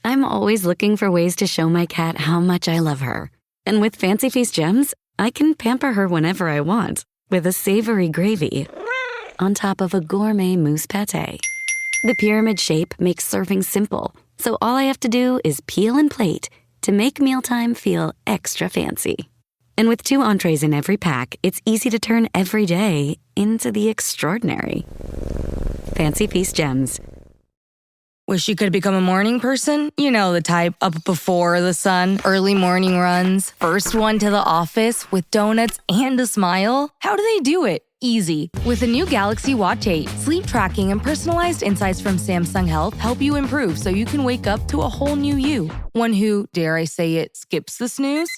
I'm always looking for ways to show my cat how much I love her. And with Fancy Feast gems, I can pamper her whenever I want with a savory gravy on top of a gourmet mousse pâté. The pyramid shape makes serving simple, so all I have to do is peel and plate to make mealtime feel extra fancy. And with 2 entrees in every pack, it's easy to turn every day into the extraordinary. Fancy Feast gems. Wish you could become a morning person? You know the type, up before the sun, early morning runs, first one to the office with donuts and a smile. How do they do it? Easy. With the new Galaxy Watch 8, sleep tracking and personalized insights from Samsung Health help you improve so you can wake up to a whole new you. One who, dare I say it, skips the snooze?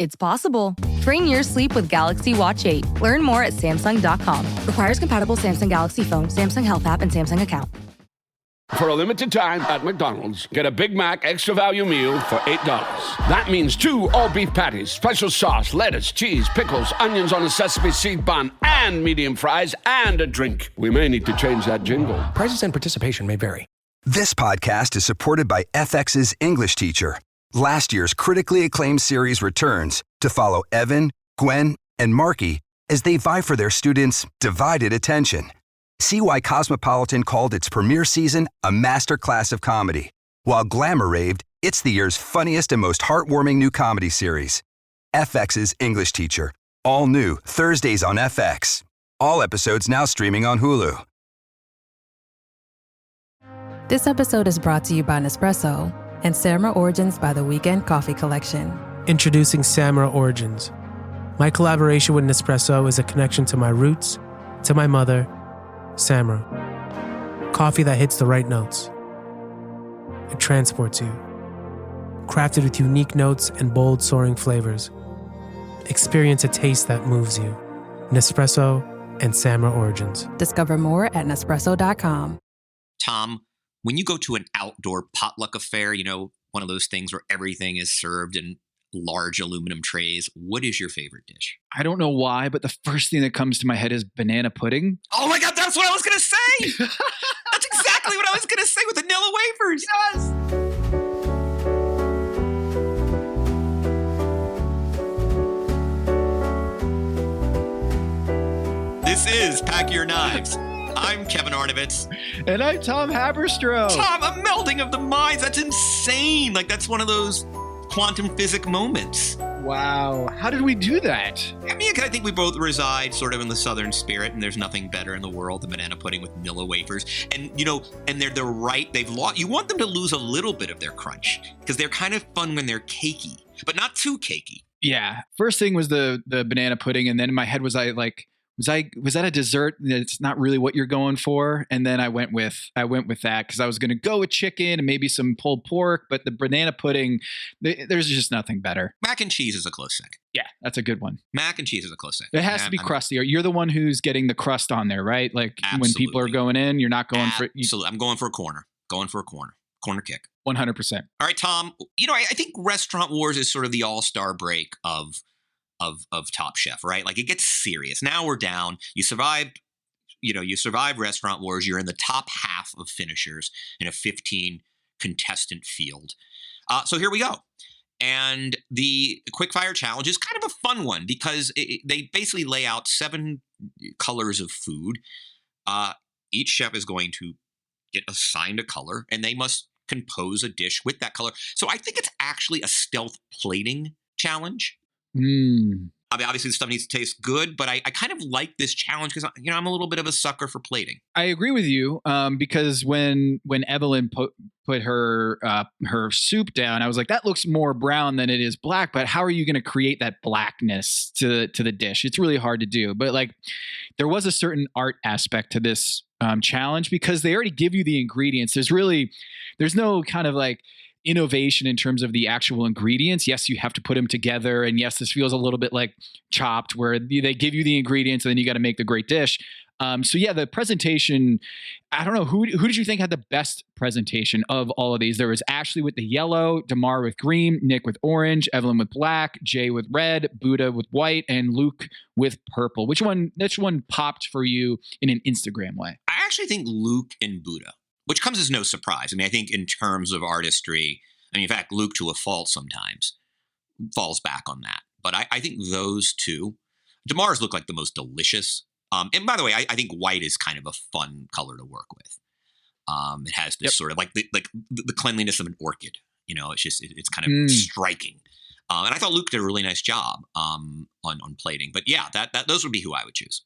It's possible. Train your sleep with Galaxy Watch 8. Learn more at Samsung.com. Requires compatible Samsung Galaxy phone, Samsung Health app, and Samsung account. For a limited time at McDonald's, get a Big Mac extra value meal for $8. That means 2 all-beef patties, special sauce, lettuce, cheese, pickles, onions on a sesame seed bun, and medium fries, and a drink. We may need to change that jingle. Prices and participation may vary. This podcast is supported by FX's English teacher. Last year's critically acclaimed series returns to follow Evan, Gwen, and Marky as they vie for their students' divided attention. See why Cosmopolitan called its premiere season a masterclass of comedy, while Glamour raved it's the year's funniest and most heartwarming new comedy series. FX's English Teacher, all new Thursdays on FX. All episodes now streaming on Hulu. This episode is brought to you by Nespresso and Samara Origins by the Weekend Coffee Collection. Introducing Samara Origins. My collaboration with Nespresso is a connection to my roots, to my mother, Samara. Coffee that hits the right notes. It transports you. Crafted with unique notes and bold soaring flavors. Experience a taste that moves you. Nespresso and Samara Origins. Discover more at Nespresso.com. Tom, when you go to an outdoor potluck affair, you know, one of those things where everything is served in large aluminum trays, what is your favorite dish? I don't know why, but the first thing that comes to my head is banana pudding. Oh my God, that's what I was going to say! That's exactly what I was going to say with vanilla wafers! Yes! This is Pack Your Knives. I'm Kevin Arnovitz. And I'm Tom Haberstroh. Tom, a melding of the minds. That's insane. Like, that's one of those quantum physics moments. Wow. How did we do that? I mean, I think we both reside sort of in the Southern spirit, and there's nothing better in the world than banana pudding with Nilla wafers. And, you know, and they're right. They've lost. You want them to lose a little bit of their crunch because they're kind of fun when they're cakey, but not too cakey. Yeah. First thing was the banana pudding. And then in my head was was that a dessert that's not really what you're going for? And then I went with that because I was going to go with chicken and maybe some pulled pork, but the banana pudding, there's just nothing better. Mac and cheese is a close second. Yeah, that's a good one. Mac and cheese is a close second. It has to be crusty. You're the one who's getting the crust on there, right? Like when people are going in, you're not going for... Absolutely. I'm going for a corner. Corner kick. 100%. All right, Tom. You know, I think Restaurant Wars is sort of the all-star break of Top Chef, right? Like, it gets serious. Now we're down. You survived Restaurant Wars. You're in the top half of finishers in a 15 contestant field. So here we go. And the quickfire challenge is kind of a fun one because they basically lay out 7 colors of food. Each chef is going to get assigned a color, and they must compose a dish with that color. So I think it's actually a stealth plating challenge. I mean, obviously, the stuff needs to taste good, but I kind of like this challenge because, you know, I'm a little bit of a sucker for plating. I agree with you because when Evelyn put her soup down, I was like, that looks more brown than it is black. But how are you going to create that blackness to the dish? It's really hard to do. But like, there was a certain art aspect to this challenge because they already give you the ingredients. There's no kind of like innovation in terms of the actual ingredients. Yes, you have to put them together. And yes, this feels a little bit like Chopped, where they give you the ingredients and then you got to make the great dish. So yeah, the presentation, I don't know, who did you think had the best presentation of all of these? There was Ashley with the yellow, Damar with green, Nick with orange, Evelyn with black, Jay with red, Buddha with white, and Luke with purple. Which one popped for you in an Instagram way? I actually think Luke and Buddha which comes as no surprise. I mean, I think in terms of artistry, I mean, in fact, Luke to a fault sometimes falls back on that. But I think those two, Damar's look like the most delicious. And by the way, I think white is kind of a fun color to work with. It has this sort of like the cleanliness of an orchid. You know, it's kind of striking. And I thought Luke did a really nice job on plating. But yeah, those would be who I would choose.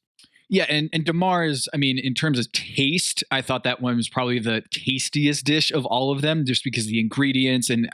Yeah, and Damar's, I mean, in terms of taste, I thought that one was probably the tastiest dish of all of them, just because of the ingredients. And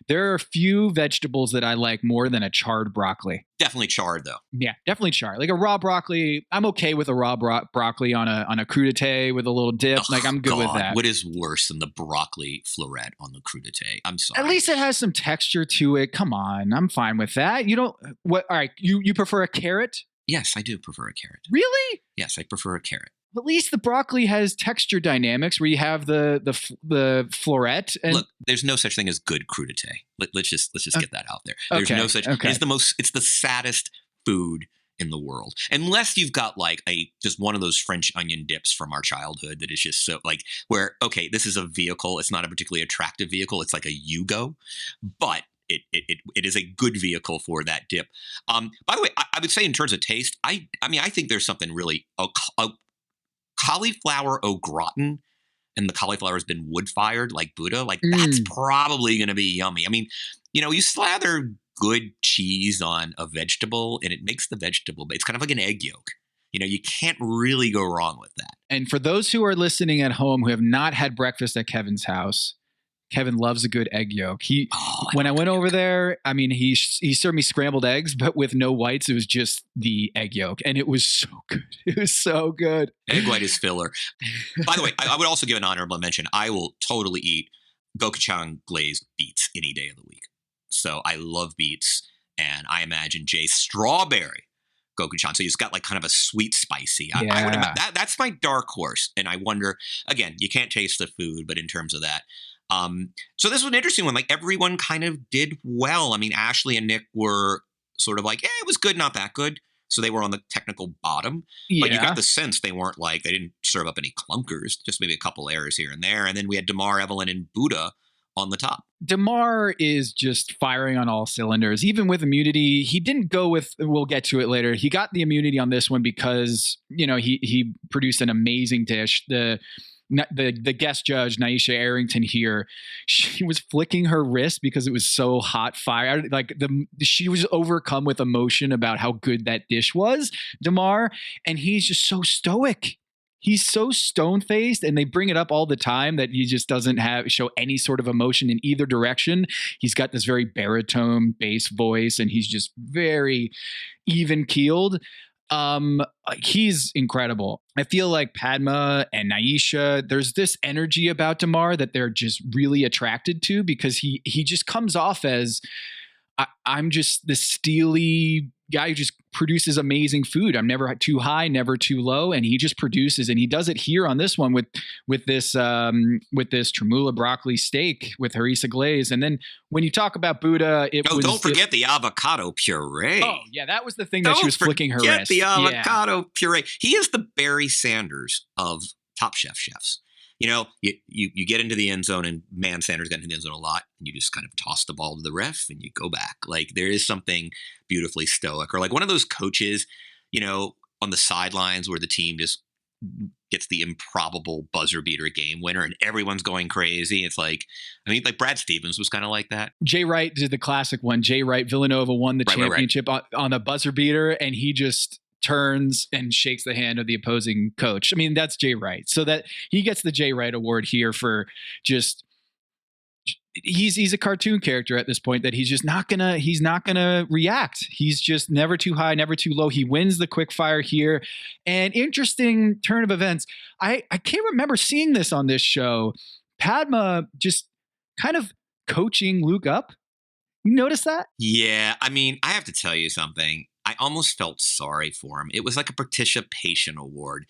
there are a few vegetables that I like more than a charred broccoli. Definitely charred, though. Yeah, definitely charred. Like a raw broccoli, I'm okay with a raw broccoli on a crudité with a little dip. Like I'm good with that. What is worse than the broccoli floret on the crudité? I'm sorry. At least it has some texture to it. Come on, I'm fine with that. You don't. What? All right, you prefer a carrot? Yes, I do prefer a carrot. Really? Yes, I prefer a carrot. At least the broccoli has texture dynamics where you have the floret. And look, there's no such thing as good crudité. Let's just get that out there. There's no such. Okay. It's the saddest food in the world, unless you've got like just one of those French onion dips from our childhood that is just so like where this is a vehicle. It's not a particularly attractive vehicle. It's like a Yugo, but it is a good vehicle for that dip. By the way, I would say in terms of taste, I mean, I think there's something really a cauliflower au gratin, and the cauliflower has been wood fired like Buddha. Like that's probably going to be yummy. I mean, you know, you slather good cheese on a vegetable, and it makes the vegetable. It's kind of like an egg yolk. You know, you can't really go wrong with that. And for those who are listening at home who have not had breakfast at Kevin's house, Kevin loves a good egg yolk. When I went over there, I mean, he served me scrambled eggs, but with no whites. It was just the egg yolk, and it was so good. It was so good. Egg white is filler. By the way, I would also give an honorable mention. I will totally eat gochujang glazed beets any day of the week. So I love beets, and I imagine Jay strawberry gochujang. So it's got like kind of a sweet, spicy. I would imagine that's my dark horse, and I wonder again. You can't taste the food, but in terms of that. So this was an interesting one. Like everyone kind of did well. I mean, Ashley and Nick were sort of like, it was good, not that good. So they were on the technical bottom, but you got the sense they didn't serve up any clunkers, just maybe a couple errors here and there. And then we had Damar, Evelyn, and Buddha on the top. Damar is just firing on all cylinders, even with immunity. He didn't go with, we'll get to it later. He got the immunity on this one because, you know, he produced an amazing dish. The guest judge, Naisha Arrington here, she was flicking her wrist because it was so hot fire. Like she was overcome with emotion about how good that dish was, Damar. And he's just so stoic. He's so stone-faced, and they bring it up all the time that he just doesn't show any sort of emotion in either direction. He's got this very baritone bass voice, and he's just very even-keeled. He's incredible. I feel like Padma and Naisha, there's this energy about Damar that they're just really attracted to because he just comes off as I'm just the steely guy who just produces amazing food. I'm never too high, never too low, and he just produces, and he does it here on this one with this tremula broccoli steak with harissa glaze. And then when you talk about Buddha, don't forget the avocado puree. Oh yeah, that was the thing that she was flicking her wrist. The avocado puree. He is the Barry Sanders of Top Chef chefs. You know, you get into the end zone, and Sanders got into the end zone a lot, and you just kind of toss the ball to the ref and you go back. Like there is something beautifully stoic, or like one of those coaches, you know, on the sidelines where the team just gets the improbable buzzer beater game winner and everyone's going crazy. It's like, I mean, like Brad Stevens was kind of like that. Jay Wright did the classic one. Jay Wright, Villanova won the championship on a buzzer beater, and he just turns and shakes the hand of the opposing coach. I mean, that's Jay Wright. So that he gets the Jay Wright award here for just he's a cartoon character at this point that he's not gonna react. He's just never too high, never too low. He wins the quick fire here. And interesting turn of events. I can't remember seeing this on this show. Padma just kind of coaching Luke up. You notice that? Yeah. I mean, I have to tell you something. I almost felt sorry for him. It was like a participation award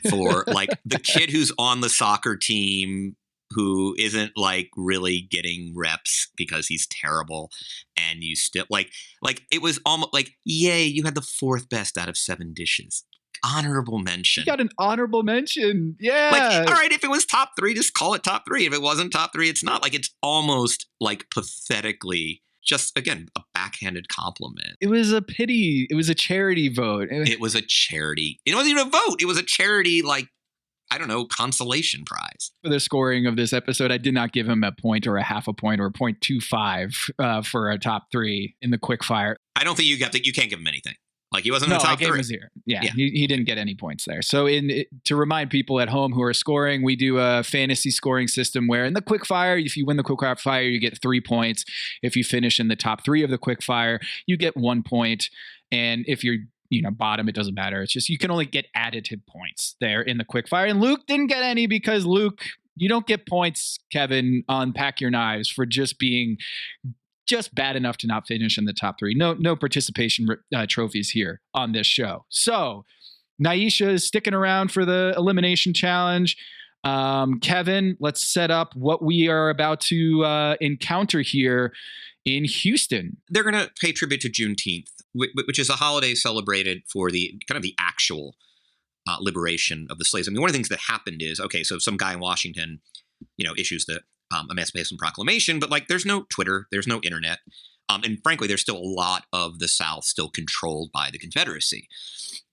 for like the kid who's on the soccer team who isn't like really getting reps because he's terrible. And you still like it was almost like, yay, you had the fourth best out of 7 dishes. honorable mention. You got an honorable mention. Yeah. Like, all right, if it was top 3, just call it top 3. If it wasn't top 3, it's not. Like, it's almost like pathetically just, again, a backhanded compliment. It was a pity. It was a charity vote. It was a charity. It wasn't even a vote. It was a charity, like, I don't know, consolation prize. For the scoring of this episode, I did not give him a point or a half a point or a 0.25 for a top 3 in the quick fire. I don't think you can't give him anything. Like, he wasn't in the top 3. I gave him a 0. Yeah. He didn't get any points there. So to remind people at home who are scoring, we do a fantasy scoring system where in the quick fire, if you win the quick fire, you get 3 points. If you finish in the top 3 of the quick fire, you get 1 point. And if you're bottom, it doesn't matter. It's just you can only get additive points there in the quick fire. And Luke didn't get any because Luke, you don't get points, Kevin, on Pack Your Knives for just being just bad enough to not finish in the top 3. No participation trophies here on this show. So Naisha is sticking around for the elimination challenge. Kevin, let's set up what we are about to encounter here in Houston. They're going to pay tribute to Juneteenth, which is a holiday celebrated for the kind of the actual liberation of the slaves. I mean, one of the things that happened is, okay, so some guy in Washington, issues the Emancipation Proclamation, but like there's no Twitter, there's no internet. And frankly, there's still a lot of the South still controlled by the Confederacy.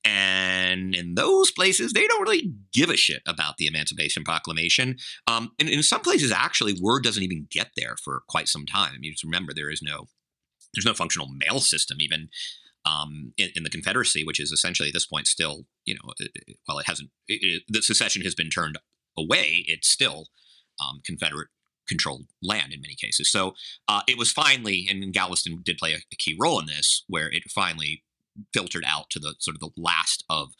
And in those places, they don't really give a shit about the Emancipation Proclamation. And in some places, actually, word doesn't even get there for quite some time. I mean, just remember, there's no functional mail system even in the Confederacy, which is essentially at this point still, while the secession has been turned away, it's still Confederate controlled land in many cases. So it was finally, and Galveston did play a key role in this, where it finally filtered out to the sort of the last of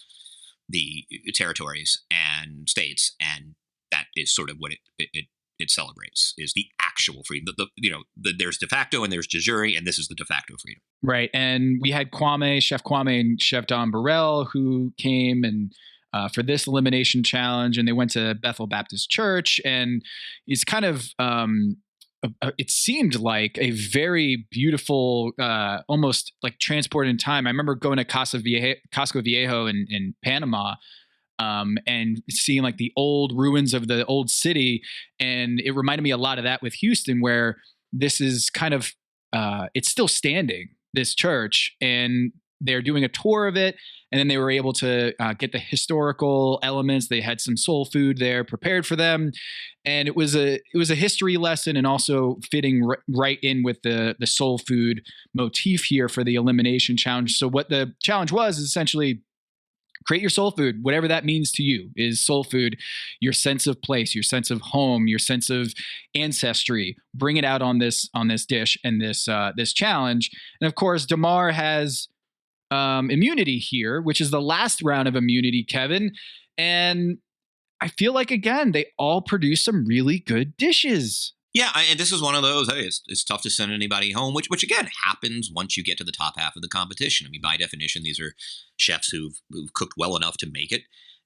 the territories and states, and that is sort of what it celebrates, is the actual freedom. There's de facto and there's de jure, and this is the de facto freedom. Right, and we had Chef Kwame and Chef Don Burrell who came and for this elimination challenge, and they went to Bethel Baptist Church, and it's kind of it seemed like a very beautiful, almost like transport in time. I remember going to Casco Viejo in Panama, and seeing like the old ruins of the old city, and it reminded me a lot of that with Houston, where this is kind of it's still standing, this church, and they're doing a tour of it. And then they were able to get the historical elements. They had some soul food there prepared for them, and it was a history lesson, and also fitting right in with the soul food motif here for the elimination challenge. So what the challenge was is essentially create your soul food, whatever that means to you. Is soul food your sense of place, your sense of home, your sense of ancestry? Bring it out on this dish and this challenge. And of course, Damar has immunity here, which is the last round of immunity, Kevin. And I feel like, again, they all produce some really good dishes. Yeah, and this is one of those, hey, it's tough to send anybody home, which again happens once you get to the top half of the competition. I mean, by definition, these are chefs who've cooked well enough to make it.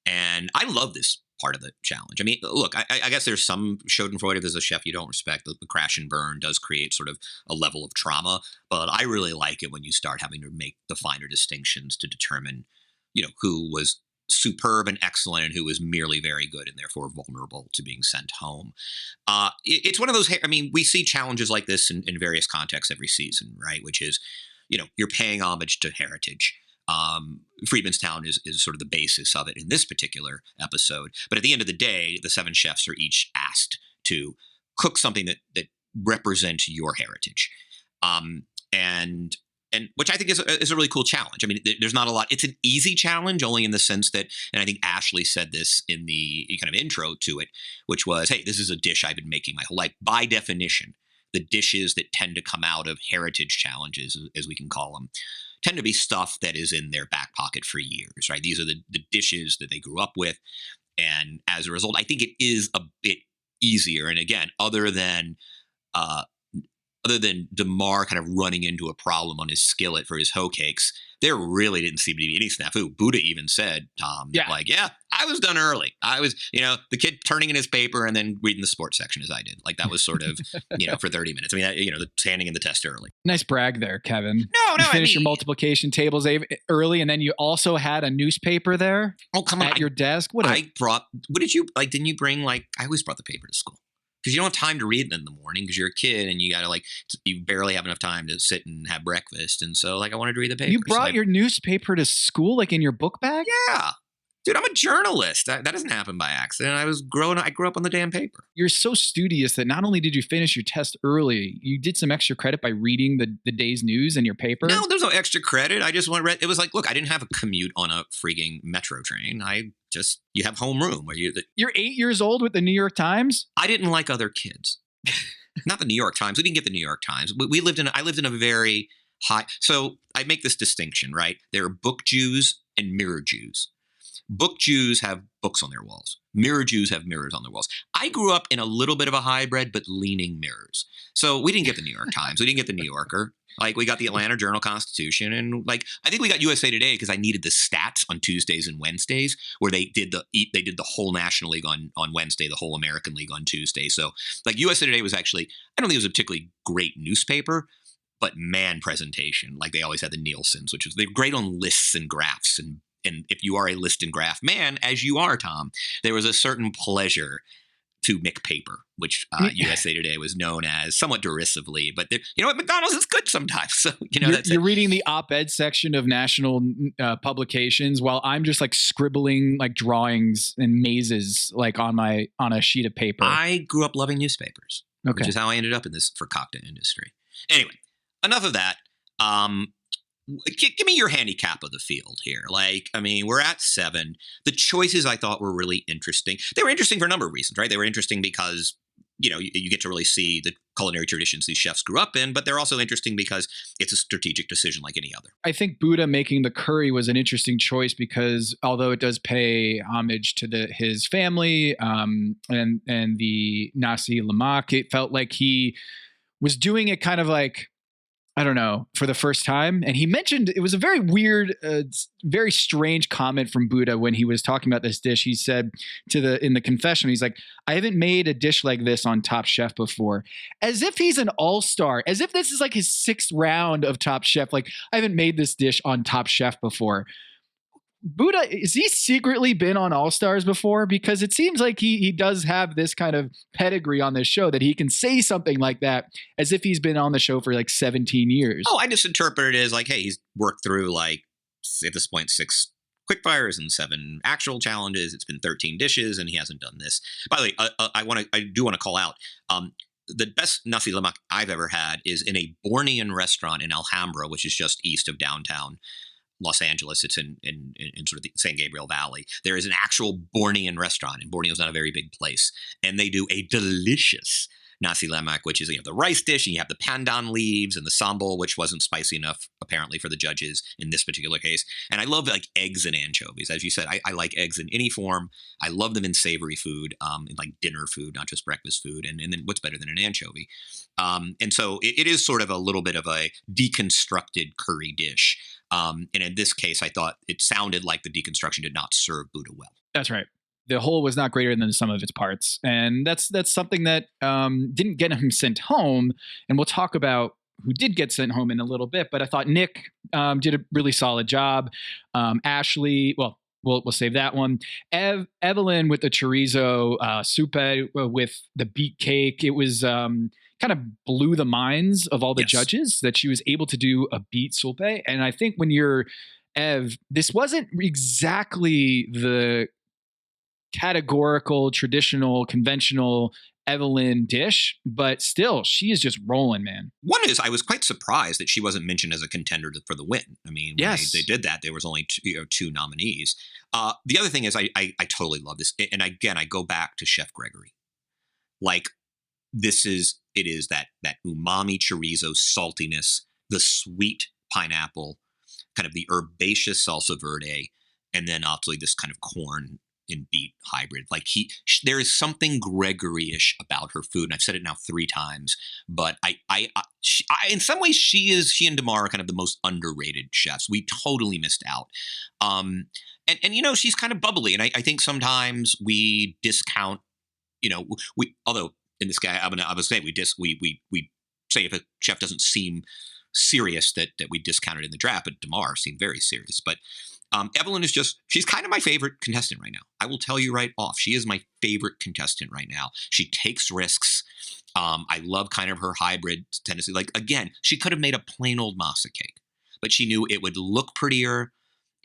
And I love this part of the challenge. I mean, look, I guess there's some schadenfreude if there's a chef you don't respect. The crash and burn does create sort of a level of trauma, but I really like it when you start having to make the finer distinctions to determine, who was superb and excellent and who was merely very good and therefore vulnerable to being sent home. It's one of those, I mean, we see challenges like this in various contexts every season, right? Which is, you're paying homage to heritage. Freedmen's Town is sort of the basis of it in this particular episode. But at the end of the day, the 7 chefs are each asked to cook something that represents your heritage. And which I think is a really cool challenge. I mean, there's not a lot. It's an easy challenge only in the sense that, and I think Ashley said this in the kind of intro to it, which was, hey, this is a dish I've been making my whole life. By definition, the dishes that tend to come out of heritage challenges, as we can call them, tend to be stuff that is in their back pocket for years, right? These are the dishes that they grew up with. And as a result, I think it is a bit easier. And again, other than other than DeMar kind of running into a problem on his skillet for his hoe cakes, there really didn't seem to be any snafu. Buddha even said, Tom, I was done early. I was, the kid turning in his paper and then reading the sports section as I did. Like that was sort of, for 30 minutes. I mean, standing in the test early. Nice brag there, Kevin. No, you finished your multiplication tables early, and then you also had a newspaper there. Oh, come on. At your desk. What did you, didn't you bring, I always brought the paper to school. Because you don't have time to read it in the morning because you're a kid and you got to you barely have enough time to sit and have breakfast. And so I wanted to read the paper. You brought your newspaper to school, in your book bag? Yeah. Dude, I'm a journalist. That doesn't happen by accident. I grew up on the damn paper. You're so studious that not only did you finish your test early, you did some extra credit by reading the day's news in your paper. No, there's no extra credit. I just want to read. It was look, I didn't have a commute on a freaking metro train. You have homeroom where You're 8 years old with the New York Times? I didn't like other kids. Not the New York Times. We didn't get the New York Times. I lived in a very high. So I make this distinction, right? There are book Jews and mirror Jews. Book Jews have books on their walls. Mirror Jews have mirrors on their walls. I grew up in a little bit of a hybrid, but leaning mirrors. So we didn't get the New York Times. We didn't get the New Yorker. We got the Atlanta Journal-Constitution. And I think we got USA Today because I needed the stats on Tuesdays and Wednesdays where they did the whole National League on Wednesday, the whole American League on Tuesday. So USA Today was actually, I don't think it was a particularly great newspaper, but man, presentation. They always had the Nielsen's, which was, they're great on lists and graphs. And if you are a list and graph man, as you are, Tom, there was a certain pleasure to McPaper, which USA Today was known as somewhat derisively. But McDonald's is good sometimes. So you're reading the op-ed section of national publications while I'm just scribbling drawings and mazes on a sheet of paper. I grew up loving newspapers, which is how I ended up in this Fakakta industry. Anyway, enough of that. Give me your handicap of the field here. We're at 7. The choices I thought were really interesting. They were interesting for a number of reasons, right? They were interesting because, you get to really see the culinary traditions these chefs grew up in, but they're also interesting because it's a strategic decision like any other. I think Buddha making the curry was an interesting choice because although it does pay homage to his family and the Nasi Lemak, it felt like he was doing it kind of I don't know, for the first time. And he mentioned, it was a very weird, very strange comment from Buddha when he was talking about this dish. He said in the confession, he's like, I haven't made a dish like this on Top Chef before. As if he's an all-star, as if this is his 6th round of Top Chef. I haven't made this dish on Top Chef before. Buddha, has he secretly been on All Stars before? Because it seems like he does have this kind of pedigree on this show that he can say something like that as if he's been on the show for 17 years. Oh, I just interpret it as hey, he's worked through at this point 6 quickfires and 7 actual challenges. It's been 13 dishes and he hasn't done this. By the way, I do want to call out the best nasi lemak I've ever had is in a Bornean restaurant in Alhambra, which is just east of downtown Los Angeles. It's in sort of the San Gabriel Valley. There is an actual Bornean restaurant, and Borneo's not a very big place. And they do a delicious nasi lemak, which is the rice dish, and you have the pandan leaves and the sambal, which wasn't spicy enough apparently for the judges in this particular case. And I love eggs and anchovies. As you said, I like eggs in any form. I love them in savory food, in dinner food, not just breakfast food. And then what's better than an anchovy? And so it is sort of a little bit of a deconstructed curry dish. And in this case, I thought it sounded like the deconstruction did not serve Buddha well. That's right. The whole was not greater than the sum of its parts. And that's something that didn't get him sent home. And we'll talk about who did get sent home in a little bit. But I thought Nick did a really solid job. Ashley, well, we'll save that one. Evelyn with the chorizo soupe with the beet cake. It was kind of blew the minds of all the judges that she was able to do a beet soupe. And I think when you're Ev, this wasn't exactly the categorical, traditional, conventional Evelyn dish, but still, she is just rolling, man. One is, I was quite surprised that she wasn't mentioned as a contender for the win. I mean, when they did that, there was only 2 nominees. The other thing is, I totally love this. And again, I go back to Chef Gregory. It is that umami chorizo saltiness, the sweet pineapple, kind of the herbaceous salsa verde, and then obviously this kind of corn in beet hybrid. Like there is something Gregory-ish about her food, and I've said it now 3 times. But in some ways, she and Damar are kind of the most underrated chefs. We totally missed out. And she's kind of bubbly, and I think sometimes we discount. Although in this guy, I would say we say if a chef doesn't seem serious that we discounted in the draft, but Damar seemed very serious. But Evelyn she's kind of my favorite contestant right now. I will tell you right off. She is my favorite contestant right now. She takes risks. I love kind of her hybrid tendency. Like, again, she could have made a plain old masa cake, but she knew it would look prettier.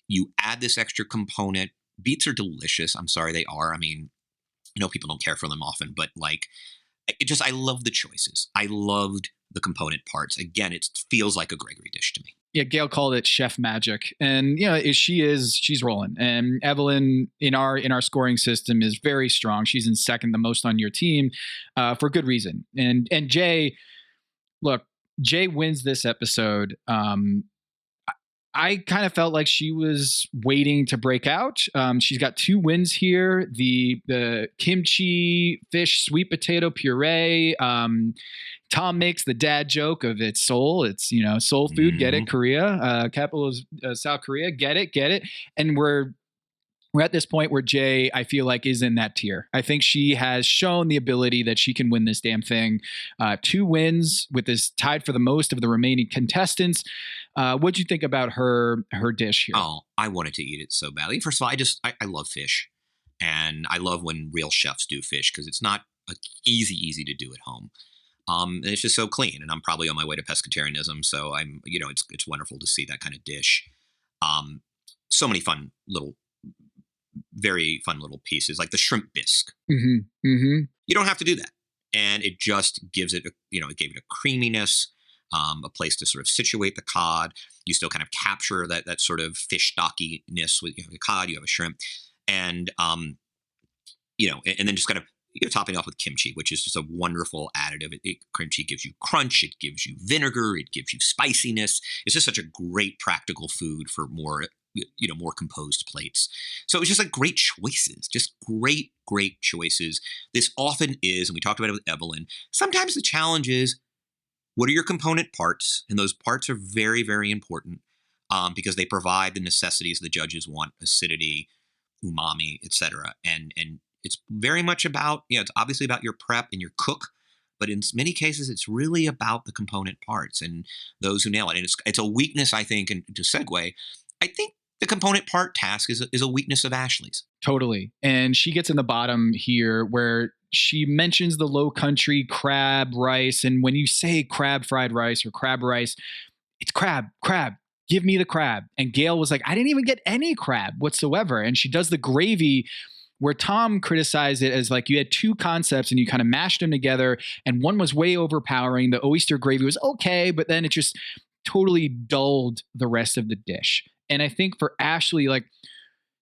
You add this extra component. Beets are delicious. I'm sorry, they are. I mean, people don't care for them often, but like, I love the choices. I loved the component parts. Again, it feels like a Gregory dish to me. Yeah, Gail called it chef magic, and she's rolling. And Evelyn in our scoring system is very strong. She's in second, the most on your team, for good reason. And Jay wins this episode. I kind of felt like she was waiting to break out. She's got 2 wins here. The kimchi fish sweet potato puree. Tom makes the dad joke of it's Seoul. It's, soul food. Mm-hmm. Get it? Korea. Capital is South Korea. Get it. And we're at this point where Jay, I feel like, is in that tier. I think she has shown the ability that she can win this damn thing. 2 wins with this tied for the most of the remaining contestants. What'd you think about her dish here? Oh, I wanted to eat it so badly. First of all, I love fish. And I love when real chefs do fish because it's not easy to do at home. And it's just so clean. And I'm probably on my way to pescatarianism. So I'm, it's wonderful to see that kind of dish. So many very fun little pieces, like the shrimp bisque. Mm-hmm. Mm-hmm. You don't have to do that. And it just gives it, it gave it a creaminess, a place to sort of situate the cod. You still kind of capture that sort of fish stockiness with the cod, you have a shrimp. And, and then just kind of, topping off with kimchi, which is just a wonderful additive. Kimchi gives you crunch. It gives you vinegar. It gives you spiciness. It's just such a great practical food for more composed plates. So it was just like great choices, just great choices. This often is, and we talked about it with Evelyn, sometimes the challenge is, what are your component parts? And those parts are very, very important because they provide the necessities the judges want: acidity, umami, etc. And it's very much about, it's obviously about your prep and your cook, but in many cases, it's really about the component parts and those who nail it. And it's a weakness, I think, and to segue, I think the component part task is a weakness of Ashley's. Totally. And she gets in the bottom here where she mentions the low country crab rice. And when you say crab fried rice or crab rice, it's crab. Give me the crab. And Gail was like, I didn't even get any crab whatsoever. And she does the gravy where Tom criticized it as like you had 2 concepts and you kind of mashed them together. And one was way overpowering. The oyster gravy was okay, but then it just totally dulled the rest of the dish. And I think for Ashley, like,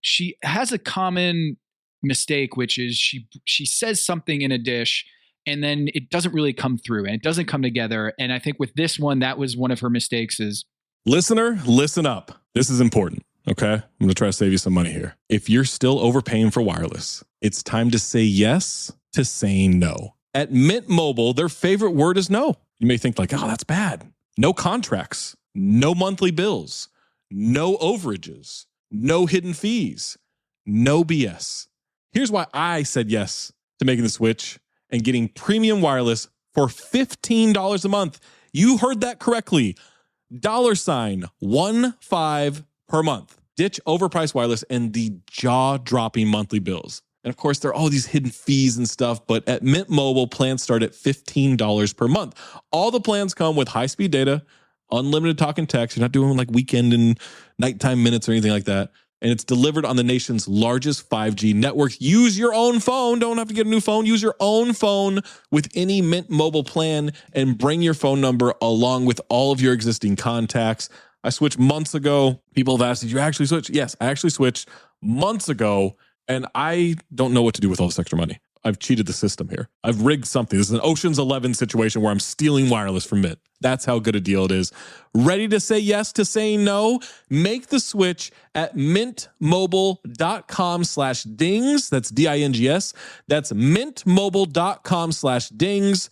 she has a common mistake, which is she says something in a dish and then it doesn't really come through and it doesn't come together. And I think with this one, that was one of her mistakes. Is listener, listen up. This is important. Okay. I'm going to try to save you some money here. If you're still overpaying for wireless, it's time to say yes to saying no. At Mint Mobile, their favorite word is no. You may think like, oh, that's bad. No contracts, no monthly bills, no overages, no hidden fees, no BS. Here's why I said yes to making the switch and getting premium wireless for $15 a month. You heard that correctly. $15 per month. Ditch overpriced wireless and the jaw-dropping monthly bills. And of course, there are all these hidden fees and stuff, but at Mint Mobile, plans start at $15 per month. All the plans come with high-speed data, unlimited talk and text. You're not doing like weekend and nighttime minutes or anything like that. And it's delivered on the nation's largest 5G network. Use your own phone. Don't have to get a new phone. Use your own phone with any Mint Mobile plan and bring your phone number along with all of your existing contacts. I switched months ago. People have asked, did you actually switch? Yes, I actually switched months ago, and I don't know what to do with all this extra money. I've cheated the system here. I've rigged something. This is an Ocean's 11 situation where I'm stealing wireless from Mint. That's how good a deal it is. Ready to say yes to saying no? Make the switch at mintmobile.com/dings. That's DINGS. That's mintmobile.com/dings.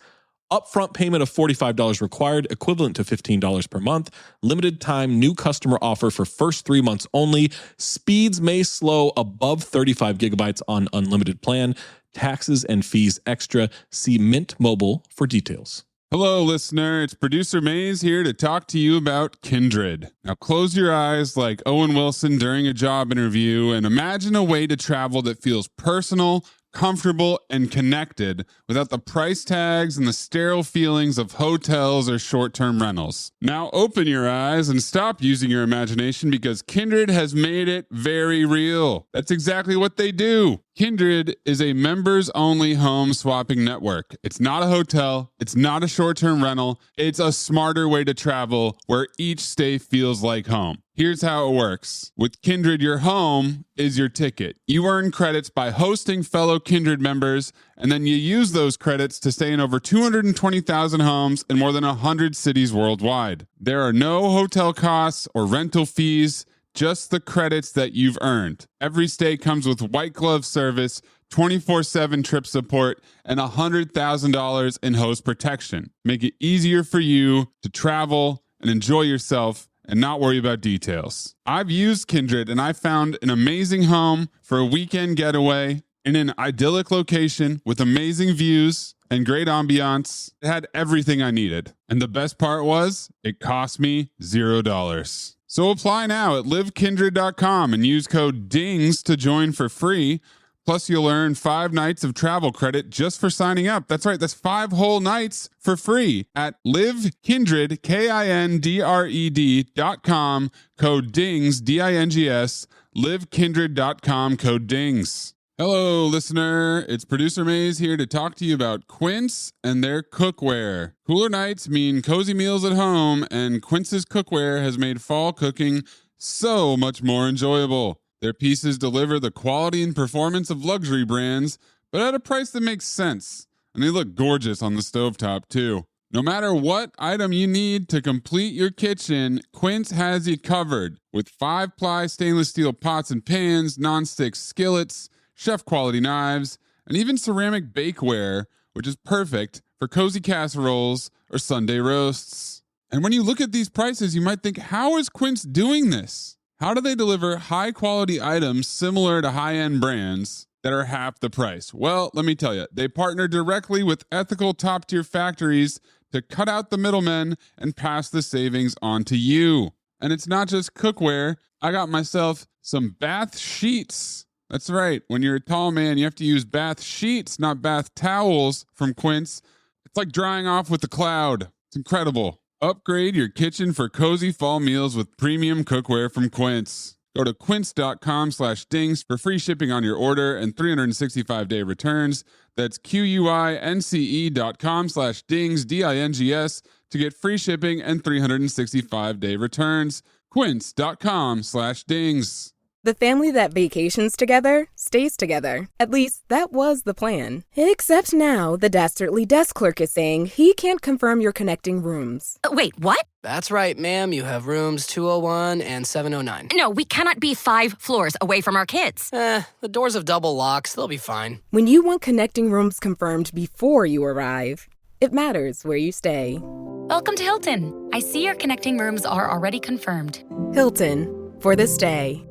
Upfront payment of $45 required, equivalent to $15 per month. Limited time new customer offer for first 3 months only. Speeds may slow above 35 gigabytes on unlimited plan. Taxes and fees extra. See Mint Mobile for details. Hello, listener. It's producer Maze here to talk to you about Kindred. Now, close your eyes like Owen Wilson during a job interview and imagine a way to travel that feels personal, comfortable, and connected without the price tags and the sterile feelings of hotels or short-term rentals. Now open your eyes and stop using your imagination because Kindred has made it very real. That's exactly what they do. Kindred is a members-only home swapping network. It's not a hotel. It's not a short-term rental. It's a smarter way to travel where each stay feels like home. Here's how it works. With Kindred, your home is your ticket. You earn credits by hosting fellow Kindred members, and then you use those credits to stay in over 220,000 homes in more than 100 cities worldwide. There are no hotel costs or rental fees, just the credits that you've earned. Every stay comes with white glove service, 24/7 trip support, and $100,000 in host protection. Make it easier for you to travel and enjoy yourself and not worry about details. I've used Kindred and I found an amazing home for a weekend getaway in an idyllic location with amazing views and great ambiance. It had everything I needed. And the best part was, it cost me $0. So apply now at livekindred.com and use code DINGS to join for free. Plus, you'll earn 5 nights of travel credit just for signing up. That's right, that's 5 whole nights for free at livekindred, KINDRED.com, code DINGS, DINGS, livekindred.com, code DINGS. Hello, listener. It's producer Maze here to talk to you about Quince and their cookware. Cooler nights mean cozy meals at home, and Quince's cookware has made fall cooking so much more enjoyable. Their pieces deliver the quality and performance of luxury brands, but at a price that makes sense. And they look gorgeous on the stovetop, too. No matter what item you need to complete your kitchen, Quince has you covered. With 5-ply stainless steel pots and pans, nonstick skillets, chef-quality knives, and even ceramic bakeware, which is perfect for cozy casseroles or Sunday roasts. And when you look at these prices, you might think, how is Quince doing this? How do they deliver high-quality items similar to high-end brands that are half the price? Well, let me tell you, they partner directly with ethical top-tier factories to cut out the middlemen and pass the savings on to you. And it's not just cookware. I got myself some bath sheets. That's right. When you're a tall man, you have to use bath sheets, not bath towels from Quince. It's like drying off with a cloud. It's incredible. Upgrade your kitchen for cozy fall meals with premium cookware from Quince. Go to quince.com/dings for free shipping on your order and 365-day returns. That's QUINCE.com/dings, DINGS, to get free shipping and 365-day returns. Quince.com/dings. The family that vacations together stays together. At least, that was the plan. Except now, the Dastardly desk clerk is saying he can't confirm your connecting rooms. Wait, what? That's right, ma'am. You have rooms 201 and 709. No, we cannot be 5 floors away from our kids. The doors have double locks. They'll be fine. When you want connecting rooms confirmed before you arrive, it matters where you stay. Welcome to Hilton. I see your connecting rooms are already confirmed. Hilton, for the stay.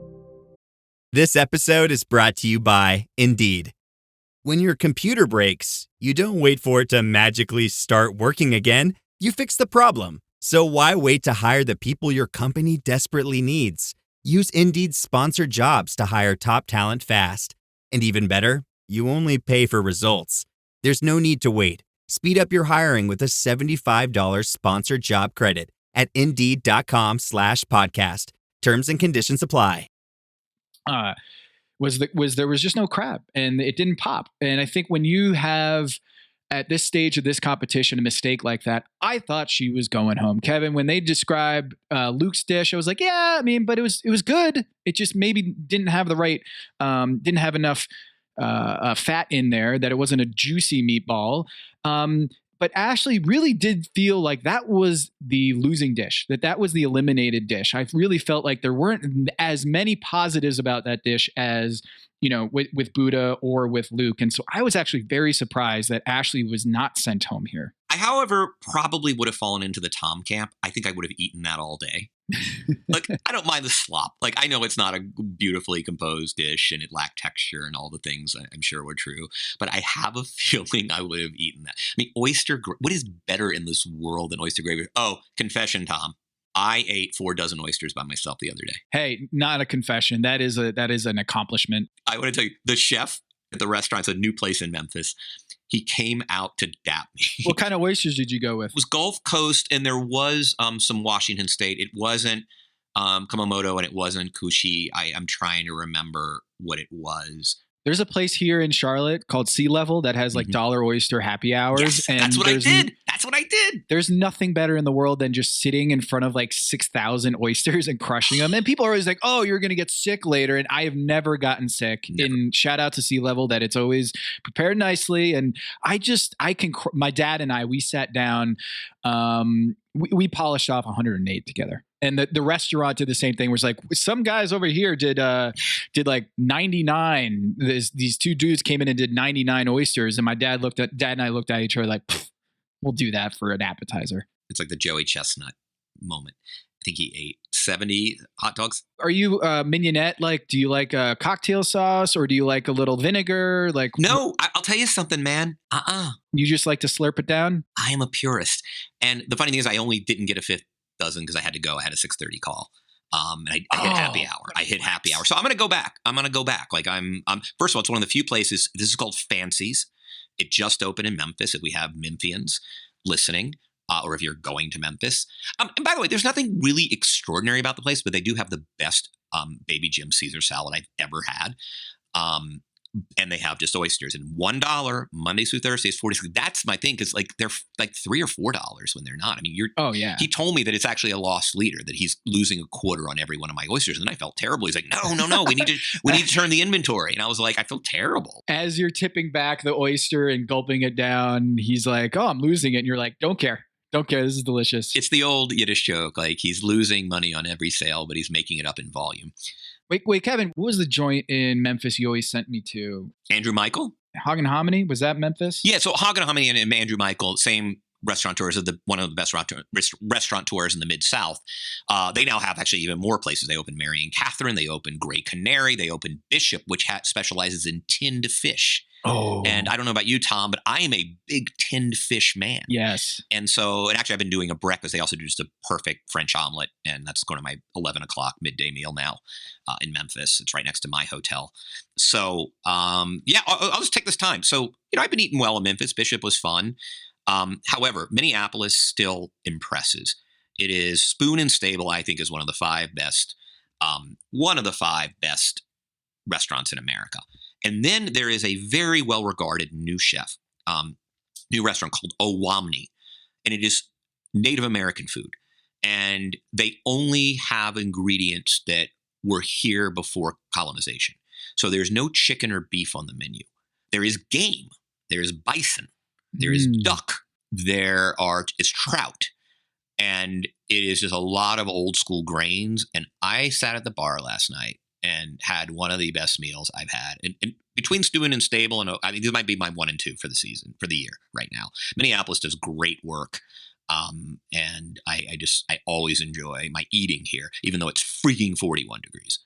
This episode is brought to you by Indeed. When your computer breaks, you don't wait for it to magically start working again. You fix the problem. So why wait to hire the people your company desperately needs? Use Indeed's sponsored jobs to hire top talent fast. And even better, you only pay for results. There's no need to wait. Speed up your hiring with a $75 sponsored job credit at Indeed.com/podcast. Terms and conditions apply. There was just no crab and it didn't pop. And I think when you have at this stage of this competition a mistake like that, I thought she was going home. Kevin, when they described Luke's dish, I was like, yeah, I mean, but it was good. It just maybe didn't have the right, didn't have enough fat in there, that it wasn't a juicy meatball. But Ashley really did feel like that was the losing dish, that was the eliminated dish. I really felt like there weren't as many positives about that dish as, with Buddha or with Luke. And so I was actually very surprised that Ashley was not sent home here. I, however, probably would have fallen into the Tom camp. I think I would have eaten that all day. Like, I don't mind the slop. Like, I know it's not a beautifully composed dish and it lacked texture and all the things I'm sure were true, but I have a feeling I would have eaten that. I mean, what is better in this world than oyster gravy? Oh, confession, Tom. I ate 4 dozen oysters by myself the other day. Hey, not a confession. That is an accomplishment. I want to tell you, the chef at the restaurant, it's a new place in Memphis. He came out to dap me. What kind of oysters did you go with? It was Gulf Coast, and there was some Washington State. It wasn't Kumamoto, and it wasn't Kushi. I'm trying to remember what it was. There's a place here in Charlotte called Sea Level that has like dollar oyster happy hours. Yes, and that's what I did. That's what I did. There's nothing better in the world than just sitting in front of like 6,000 oysters and crushing them. And people are always like, oh, you're going to get sick later. And I have never gotten sick. Never. And shout out to Sea Level that it's always prepared nicely. And my dad and I, we sat down, we polished off 108 together. And the restaurant did the same thing. Was like, some guys over here did like 99. These 2 dudes came in and did 99 oysters. And my dad and I looked at each other like, we'll do that for an appetizer. It's like the Joey Chestnut moment. I think he ate 70 hot dogs. Are you mignonette? Like, do you like a cocktail sauce or do you like a little vinegar? Like, no, I'll tell you something, man. You just like to slurp it down? I am a purist. And the funny thing is I only didn't get a 5th dozen because I had to go. I had a 6:30 call. And I hit happy hour. I hit happy hour. So I'm going to go back. Like I'm first of all, it's one of the few places. This is called Fancy's. It just opened in Memphis. If we have Memphians listening, or if you're going to Memphis. And by the way, there's nothing really extraordinary about the place, but they do have the best Baby Jim Caesar salad I've ever had. And they have just oysters, and $1 Mondays through Thursdays, 46. That's my thing, because like they're like $3 or $4 when they're not. I mean, oh yeah. He told me that it's actually a lost leader, that he's losing a quarter on every one of my oysters, and I felt terrible. He's like, no, we need to turn the inventory, and I was like, I feel terrible. As you're tipping back the oyster and gulping it down, he's like, oh, I'm losing it, and you're like, don't care. This is delicious. It's the old Yiddish joke, like he's losing money on every sale, but he's making it up in volume. Wait, Kevin, what was the joint in Memphis you always sent me to? Andrew Michael? Hog and Hominy? Was that Memphis? Yeah, so Hog and Hominy and Andrew Michael, same restaurateurs, one of the best restaurateurs in the Mid-South. They now have actually even more places. They opened Mary and Catherine. They opened Grey Canary. They opened Bishop, which specializes in tinned fish. Oh. And I don't know about you, Tom, but I am a big tinned fish man. Yes. And actually I've been doing a breakfast. They also do just a perfect French omelet. And that's going to my 11 o'clock midday meal now in Memphis. It's right next to my hotel. So, I'll just take this time. So, I've been eating well in Memphis. Bishop was fun. However, Minneapolis still impresses. It is Spoon and Stable, I think, is one of the 5 best restaurants in America. And then there is a very well-regarded new chef, new restaurant called Owamni, and it is Native American food. And they only have ingredients that were here before colonization. So there's no chicken or beef on the menu. There is game. There is bison. There is duck. There is trout. And it is just a lot of old school grains. And I sat at the bar last night and had one of the best meals I've had. And between Spoon and Stable, and I think this might be my 1 and 2 for the year right now. Minneapolis does great work. And I always enjoy my eating here, even though it's freaking 41 degrees.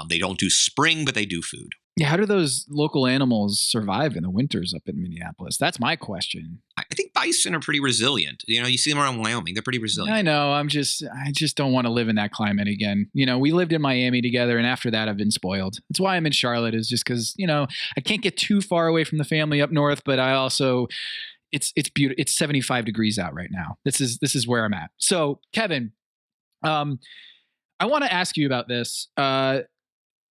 They don't do spring, but they do food. Yeah, how do those local animals survive in the winters up in Minneapolis? That's my question. I think bison are pretty resilient. You see them around Wyoming. They're pretty resilient. I know. I just don't want to live in that climate again. We lived in Miami together, and after that, I've been spoiled. That's why I'm in Charlotte, is just because, I can't get too far away from the family up north, but I also, it's beautiful. It's 75 degrees out right now. This is where I'm at. So, Kevin, I want to ask you about this.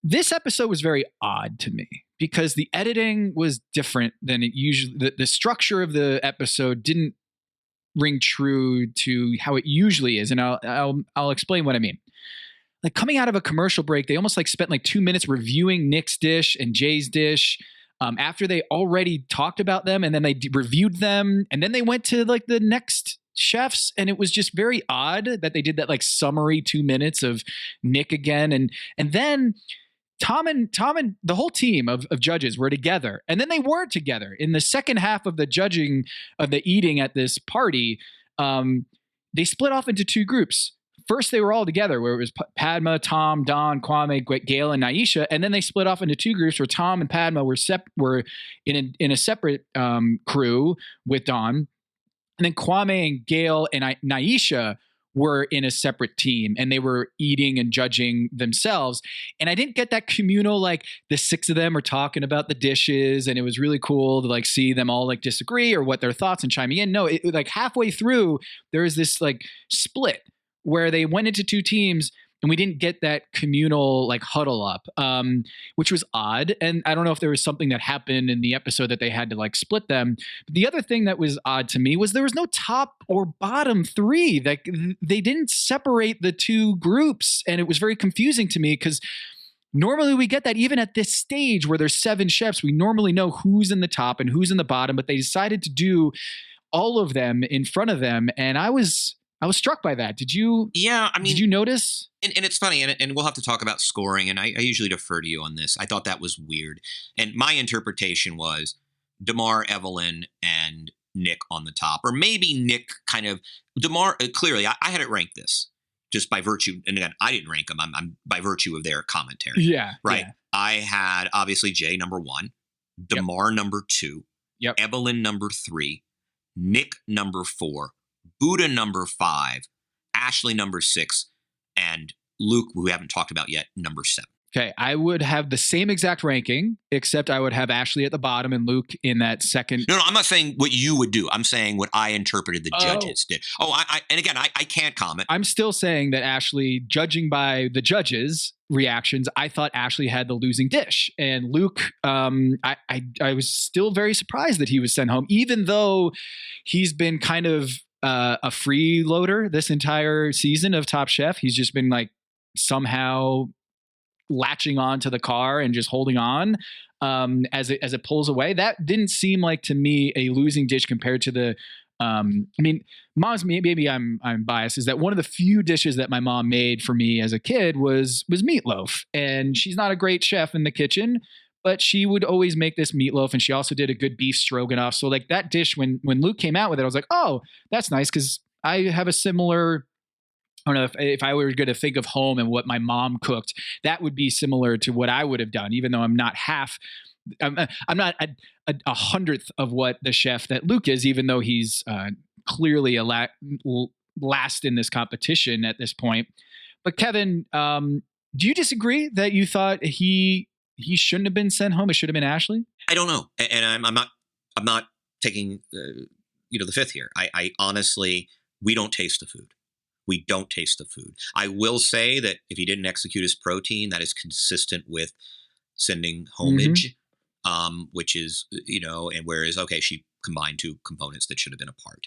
This episode was very odd to me because the editing was different than it usually. The structure of the episode didn't ring true to how it usually is, and I'll explain what I mean. Like coming out of a commercial break, they almost like spent like 2 minutes reviewing Nick's dish and Jay's dish. after they already talked about them and then they reviewed them and then they went to like the next chefs, and it was just very odd that they did that like summary 2 minutes of Nick again, and then Tom and the whole team of judges were together, and then they weren't together in the second half of the judging of the eating at this party. They split off into 2 groups. First, they were all together, where it was Padma, Tom, Don, Kwame, Gail, and Naisha, and then they split off into 2 groups where Tom and Padma were in a separate crew with Don. And then Kwame and Gail and Naisha were in a separate team, and they were eating and judging themselves. And I didn't get that communal, like the 6 of them are talking about the dishes, and it was really cool to like see them all like disagree or what their thoughts and chiming in. No, it like halfway through, there was this like split where they went into 2 teams, and we didn't get that communal like huddle up, which was odd. And I don't know if there was something that happened in the episode that they had to like split them. But the other thing that was odd to me was there was no top or bottom 3. Like they didn't separate the 2 groups. And it was very confusing to me because normally we get that even at this stage where there's 7 chefs, we normally know who's in the top and who's in the bottom, but they decided to do all of them in front of them. And I was struck by that. Did you? Yeah, I mean, did you notice? And it's funny, and we'll have to talk about scoring, and I usually defer to you on this. I thought that was weird. And my interpretation was DeMar, Evelyn, and Nick on the top. Or maybe Nick kind of, DeMar, clearly, I had it ranked this, just by virtue, and again, I didn't rank them, I'm by virtue of their commentary. Yeah. Right? Yeah. I had, obviously, Jay number 1, DeMar number 2, Evelyn number 3, Nick number 4, Buddha number 5, Ashley number 6, and Luke, who we haven't talked about yet, number 7. Okay, I would have the same exact ranking, except I would have Ashley at the bottom and Luke in that second. No, I'm not saying what you would do. I'm saying what I interpreted the judges did. And again, I can't comment. I'm still saying that Ashley, judging by the judges' reactions, I thought Ashley had the losing dish. And Luke, I was still very surprised that he was sent home, even though he's been kind of a freeloader this entire season of Top Chef. He's just been like somehow latching on to the car and just holding on as it pulls away. That didn't seem like to me a losing dish compared to the I mean, mom's, maybe I'm biased, is that one of the few dishes that my mom made for me as a kid was meatloaf. And she's not a great chef in the kitchen, but she would always make this meatloaf, and she also did a good beef stroganoff. So like that dish, when Luke came out with it, I was like, oh, that's nice, because I have a similar, I don't know, if I were going to think of home and what my mom cooked, that would be similar to what I would have done, even though I'm not I'm not a hundredth of what the chef that Luke is, even though he's clearly last in this competition at this point. But Kevin, do you disagree that you thought he shouldn't have been sent home? It should have been Ashley? I don't know. And I'm not taking, the fifth here. I honestly, we don't taste the food. We don't taste the food. I will say that if he didn't execute his protein, that is consistent with sending homage, which is, and whereas, okay, she combined 2 components that should have been apart.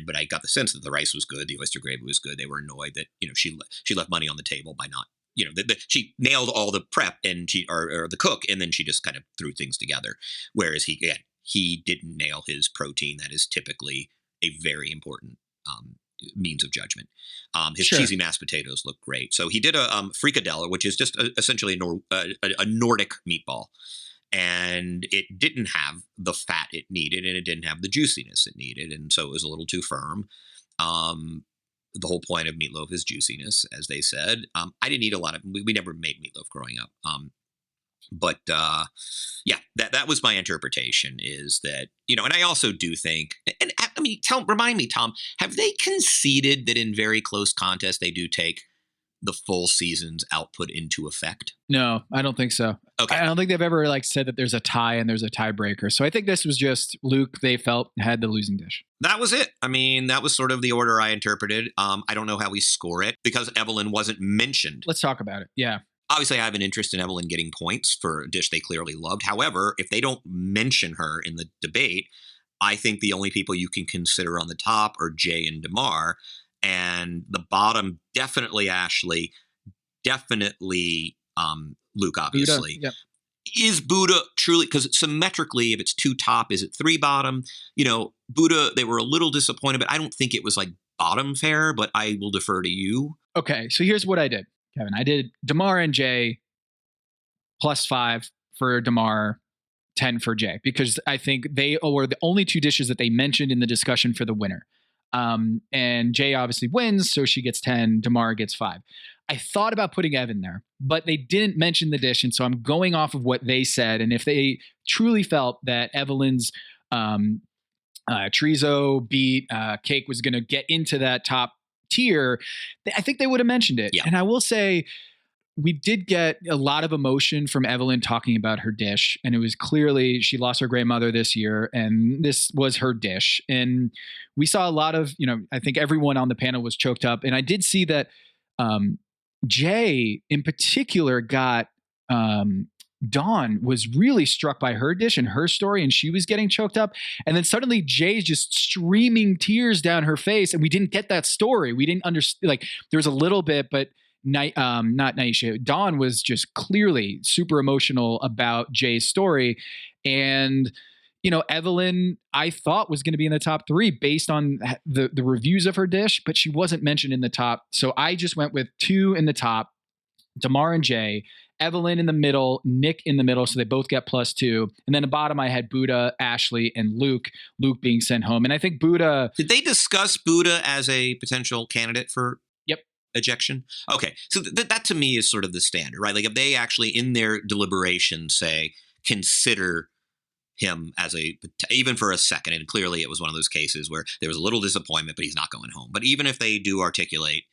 But I got the sense that the rice was good. The oyster gravy was good. They were annoyed that, she left money on the table by not, she nailed all the prep and or the cook, and then she just kind of threw things together. Whereas he didn't nail his protein. That is typically a very important means of judgment. His cheesy mashed potatoes look great. So he did a fricadella, which is just essentially a Nordic meatball. And it didn't have the fat it needed, and it didn't have the juiciness it needed. And so it was a little too firm. The whole point of meatloaf is juiciness, as they said. I didn't eat a lot of, we never made meatloaf growing up. But that was my interpretation, is that, and I also do think, and I mean, remind me, Tom, have they conceded that in very close contests, they do take the full season's output into effect? No, I don't think so. Okay. I don't think they've ever said that there's a tie and there's a tiebreaker. So I think this was just Luke, they felt, had the losing dish. That was it. I mean, that was sort of the order I interpreted. I don't know how we score it because Evelyn wasn't mentioned. Let's talk about it. Yeah. Obviously, I have an interest in Evelyn getting points for a dish they clearly loved. However, if they don't mention her in the debate, I think the only people you can consider on the top are Jay and DeMar. And the bottom, definitely Ashley, definitely Luke, obviously. Yep. is Buddha truly, because symmetrically, if it's 2 top, is it 3 bottom? Buddha, they were a little disappointed, but I don't think it was like bottom fair, but I will defer to you. Okay, so here's what I did, Kevin. I did Damar and Jay +5 for Damar, 10 for Jay, because I think they were the only 2 dishes that they mentioned in the discussion for the winner. And Jay obviously wins, so she gets 10, Damar gets 5. I thought about putting Evan there, but they didn't mention the dish, and so I'm going off of what they said. And if they truly felt that Evelyn's chorizo beet cake was going to get into that top tier, I think they would have mentioned it. Yeah. And I will say, we did get a lot of emotion from Evelyn talking about her dish. And it was clearly she lost her grandmother this year, and this was her dish. And we saw a lot of, I think everyone on the panel was choked up. And I did see that Jay in particular got Dawn was really struck by her dish and her story, and she was getting choked up. And then suddenly Jay's just streaming tears down her face, and we didn't get that story. We didn't understand. Like, there was a little bit, but not Naisha. Dawn was just clearly super emotional about Jay's story. And Evelyn, I thought was going to be in the top 3 based on the reviews of her dish, but she wasn't mentioned in the top. So I just went with 2 in the top, Damar and Jay, Evelyn in the middle, Nick in the middle, so they both get +2. And then the bottom, I had Buddha, Ashley, and Luke being sent home. And I think Buddha... Did they discuss Buddha as a potential candidate for ejection? Okay, so that to me is sort of the standard, right? Like, if they actually in their deliberation say, consider him as even for a second, and clearly it was one of those cases where there was a little disappointment, but he's not going home. But even if they do articulate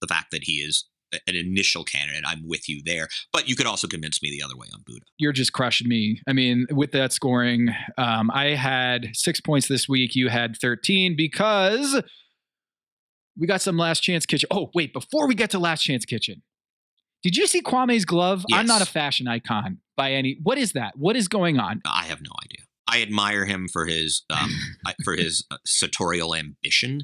the fact that he is an initial candidate, I'm with you there. But you could also convince me the other way on Buddha. You're just crushing me. I mean, with that scoring, I had 6 points this week. You had 13 because we got some Last Chance Kitchen. Oh, wait, before we get to Last Chance Kitchen, did you see Kwame's glove? Yes. I'm not a fashion icon by any. What is that? What is going on? I have no idea. I admire him for his sartorial ambition.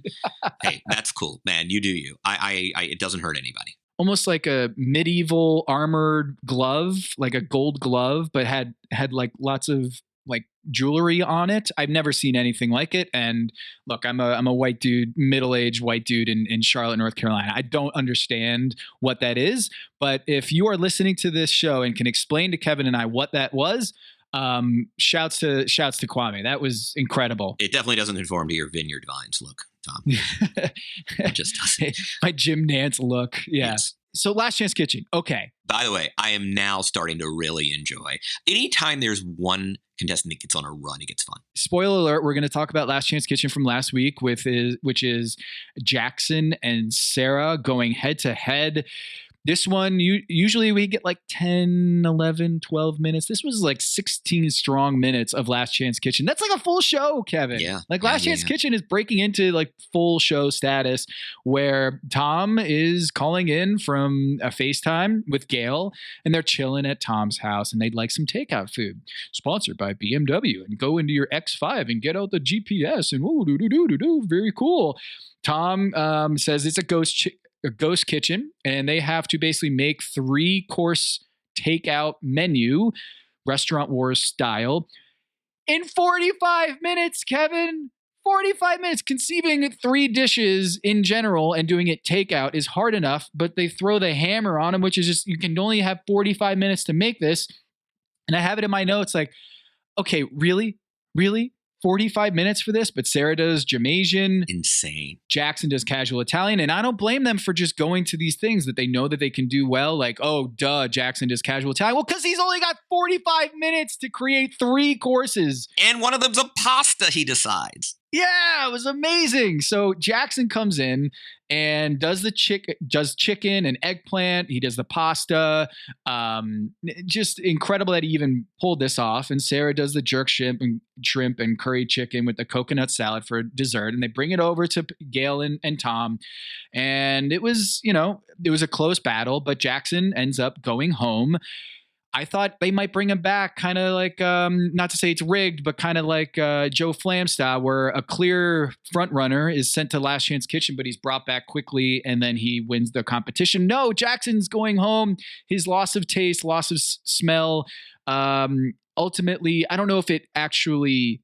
Hey, that's cool, man. You do you. It doesn't hurt anybody. Almost like a medieval armored glove, like a gold glove, but had like lots of like jewelry on it. I've never seen anything like it. And look, I'm a white dude, middle-aged white dude in Charlotte, North Carolina. I don't understand what that is. But if you are listening to this show and can explain to Kevin and I what that was, shouts to Kwame. That was incredible. It definitely doesn't conform to your vineyard vines look, Tom. It just doesn't. My Jim Nance look. Yeah. Yes. So Last Chance Kitchen. Okay. By the way, I am now starting to really enjoy. Anytime there's one contestant that gets on a run, it gets fun. Spoiler alert, we're going to talk about Last Chance Kitchen from last week, which is Jackson and Sarah going head to head. This one, usually we get like 10, 11, 12 minutes. This was like 16 strong minutes of Last Chance Kitchen. That's like a full show, Kevin. Yeah. Like Last Chance Kitchen is breaking into like full show status where Tom is calling in from a FaceTime with Gail and they're chilling at Tom's house and they'd like some takeout food. Sponsored by BMW. And go into your X5 and get out the GPS and very cool. Tom says it's a ghost kitchen, and they have to basically make 3-course takeout menu, Restaurant Wars style, in 45 minutes, Kevin. 45 minutes. Conceiving 3 dishes in general and doing it takeout is hard enough, but they throw the hammer on them, which is just, you can only have 45 minutes to make this. And I have it in my notes like, okay, really? 45 minutes for this, but Sarah does Jamaican. Insane. Jackson does casual Italian. And I don't blame them for just going to these things that they know that they can do well. Like, oh, duh, Jackson does casual Italian. Well, because he's only got 45 minutes to create 3 courses. And one of them's a pasta, he decides. Yeah, it was amazing. So Jackson comes in and does chicken and eggplant. He does the pasta. Just incredible that he even pulled this off. And Sarah does the jerk shrimp and curry chicken with the coconut salad for dessert. And they bring it over to Gail and Tom. And it was a close battle, but Jackson ends up going home. I thought they might bring him back, kind of like, not to say it's rigged, but kind of like Joe Flam style, where a clear front runner is sent to Last Chance Kitchen, but he's brought back quickly and then he wins the competition. No, Jackson's going home. His loss of taste, loss of smell. Ultimately, I don't know if it actually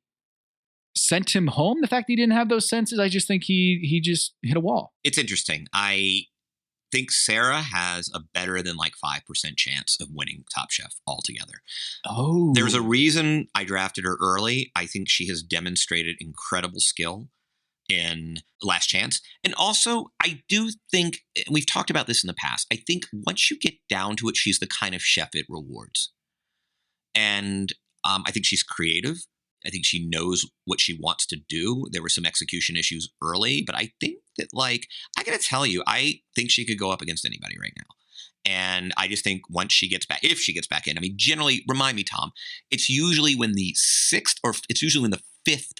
sent him home, the fact that he didn't have those senses. I just think he just hit a wall. It's interesting. I think Sarah has a better than like 5% chance of winning Top Chef altogether. Oh. There's a reason I drafted her early. I think she has demonstrated incredible skill in Last Chance. And also, I do think, and we've talked about this in the past, I think once you get down to it, she's the kind of chef it rewards. And I think she's creative. I think she knows what she wants to do. There were some execution issues early, but I think that, like, I got to tell you, I think she could go up against anybody right now. And I just think once she gets back, if she gets back in, I mean, generally, remind me, Tom, it's usually when the sixth, or it's usually when the fifth